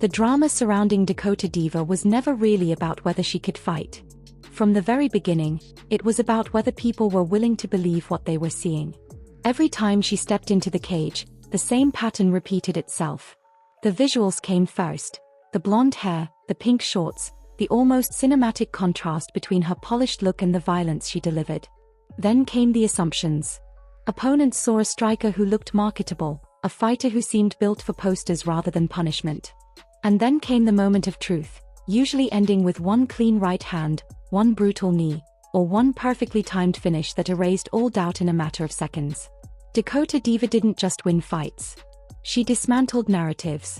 The drama surrounding Dakota Diva was never really about whether she could fight. From the very beginning, it was about whether people were willing to believe what they were seeing. Every time she stepped into the cage, the same pattern repeated itself. The visuals came first: the blonde hair, the pink shorts, the almost cinematic contrast between her polished look and the violence she delivered. Then came the assumptions. Opponents saw a striker who looked marketable, a fighter who seemed built for posters rather than punishment. And then came the moment of truth, usually ending with one clean right hand, one brutal knee, or one perfectly timed finish that erased all doubt in a matter of seconds. Dakota Diva didn't just win fights. She dismantled narratives.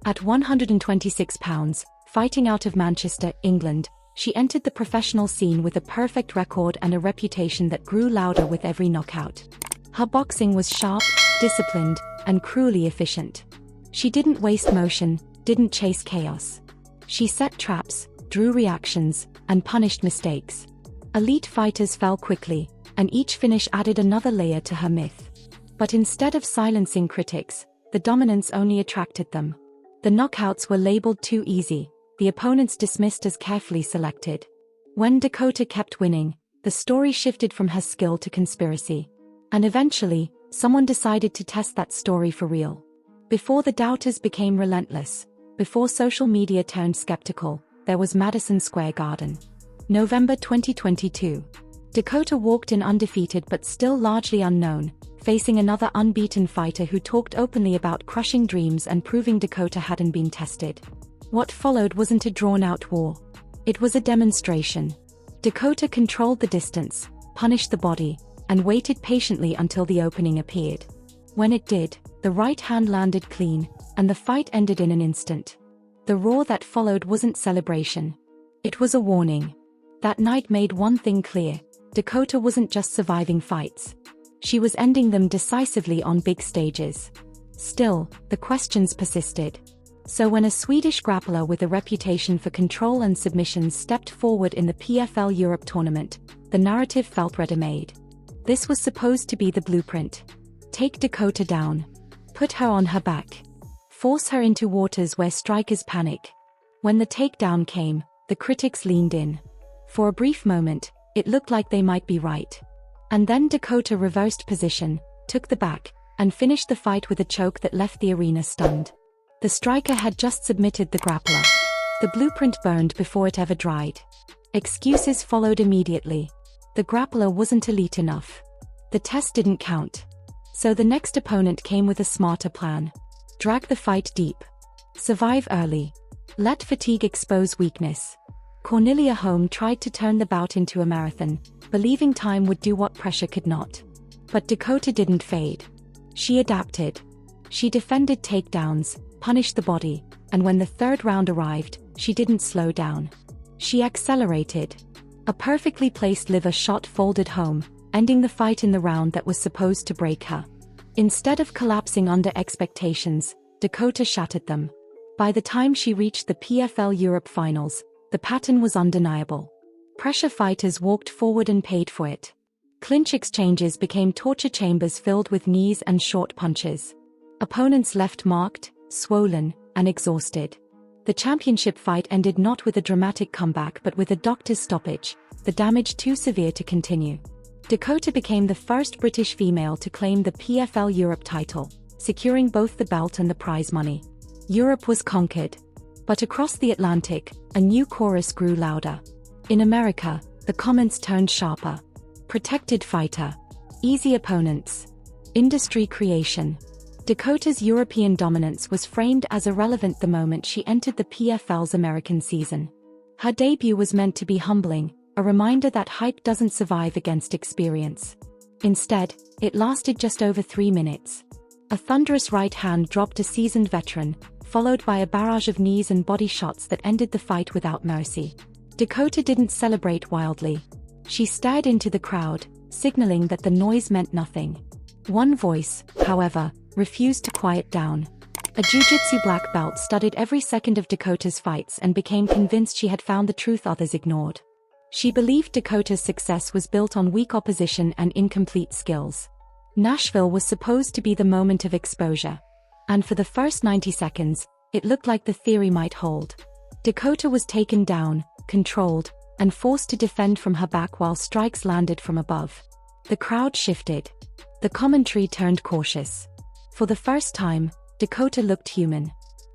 At 126 pounds, fighting out of Manchester, England, she entered the professional scene with a perfect record and a reputation that grew louder with every knockout. Her boxing was sharp, disciplined, and cruelly efficient. She didn't waste motion, didn't chase chaos. She set traps, drew reactions, and punished mistakes. Elite fighters fell quickly, and each finish added another layer to her myth. But instead of silencing critics, the dominance only attracted them. The knockouts were labeled too easy, the opponents dismissed as carefully selected. When Dakota kept winning, the story shifted from her skill to conspiracy. And eventually, someone decided to test that story for real. Before the doubters became relentless, before social media turned skeptical, there was Madison Square Garden. November 2022. Dakota walked in undefeated but still largely unknown, facing another unbeaten fighter who talked openly about crushing dreams and proving Dakota hadn't been tested. What followed wasn't a drawn-out war. It was a demonstration. Dakota controlled the distance, punished the body, and waited patiently until the opening appeared. When it did, the right hand landed clean, and the fight ended in an instant. The roar that followed wasn't celebration. It was a warning. That night made one thing clear: Dakota wasn't just surviving fights. She was ending them decisively on big stages. Still, the questions persisted. So when a Swedish grappler with a reputation for control and submissions stepped forward in the PFL Europe tournament, the narrative felt ready-made. This was supposed to be the blueprint. Take Dakota down. Put her on her back. Force her into waters where strikers panic. When the takedown came, the critics leaned in. For a brief moment, it looked like they might be right. And then Dakota reversed position, took the back, and finished the fight with a choke that left the arena stunned. The striker had just submitted the grappler. The blueprint burned before it ever dried. Excuses followed immediately. The grappler wasn't elite enough. The test didn't count. So the next opponent came with a smarter plan. Drag the fight deep. Survive early. Let fatigue expose weakness. Cornelia Holm tried to turn the bout into a marathon, believing time would do what pressure could not. But Dakota didn't fade. She adapted. She defended takedowns, punished the body, and when the third round arrived, she didn't slow down. She accelerated. A perfectly placed liver shot folded home, ending the fight in the round that was supposed to break her. Instead of collapsing under expectations, Dakota shattered them. By the time she reached the PFL Europe finals, the pattern was undeniable. Pressure fighters walked forward and paid for it. Clinch exchanges became torture chambers filled with knees and short punches. Opponents left marked, swollen, and exhausted. The championship fight ended not with a dramatic comeback but with a doctor's stoppage, the damage too severe to continue. Dakota became the first British female to claim the PFL Europe title, securing both the belt and the prize money. Europe was conquered. But across the Atlantic, a new chorus grew louder. In America, the comments turned sharper. Protected fighter. Easy opponents. Industry creation. Dakota's European dominance was framed as irrelevant the moment she entered the PFL's American season. Her debut was meant to be humbling, a reminder that hype doesn't survive against experience. Instead, it lasted just over 3 minutes. A thunderous right hand dropped a seasoned veteran, followed by a barrage of knees and body shots that ended the fight without mercy. Dakota didn't celebrate wildly. She stared into the crowd, signaling that the noise meant nothing. One voice, however, refused to quiet down. A jiu-jitsu black belt studied every second of Dakota's fights and became convinced she had found the truth others ignored. She believed Dakota's success was built on weak opposition and incomplete skills. Nashville was supposed to be the moment of exposure. And for the first 90 seconds, It looked like the theory might hold. Dakota was taken down, controlled, and forced to defend from her back while strikes landed from above. The crowd shifted. The commentary turned cautious. For the first time, Dakota looked human.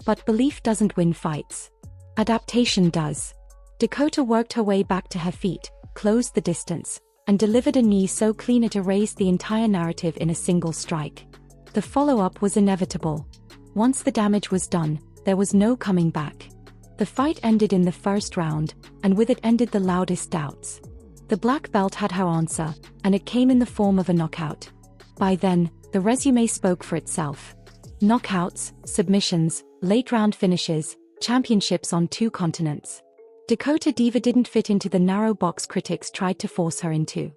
But belief doesn't win fights. Adaptation does. Dakota worked her way back to her feet, closed the distance, and delivered a knee so clean it erased the entire narrative in a single strike. The follow-up was inevitable. Once the damage was done, there was no coming back. The fight ended in the first round, and with it ended the loudest doubts. The black belt had her answer, and it came in the form of a knockout. By then, the resume spoke for itself. Knockouts, submissions, late-round finishes, championships on 2 continents. Dakota Diva didn't fit into the narrow box critics tried to force her into.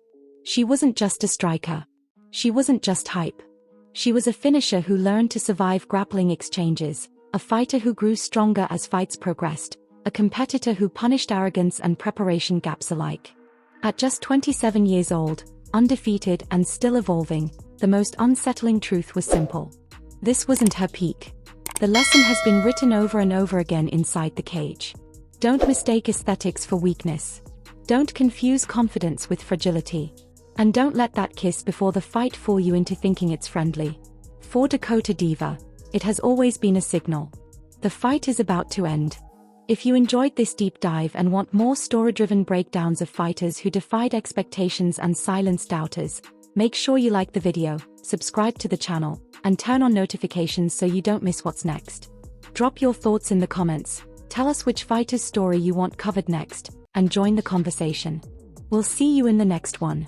She wasn't just a striker. She wasn't just hype. She was a finisher who learned to survive grappling exchanges, a fighter who grew stronger as fights progressed, a competitor who punished arrogance and preparation gaps alike. At just 27 years old, undefeated and still evolving, the most unsettling truth was simple. This wasn't her peak. The lesson has been written over and over again inside the cage. Don't mistake aesthetics for weakness. Don't confuse confidence with fragility. And don't let that kiss before the fight fool you into thinking it's friendly. For Dakota Diva, it has always been a signal. The fight is about to end. If you enjoyed this deep dive and want more story-driven breakdowns of fighters who defied expectations and silenced doubters, make sure you like the video, subscribe to the channel, and turn on notifications so you don't miss what's next. Drop your thoughts in the comments, tell us which fighter's story you want covered next, and join the conversation. We'll see you in the next one.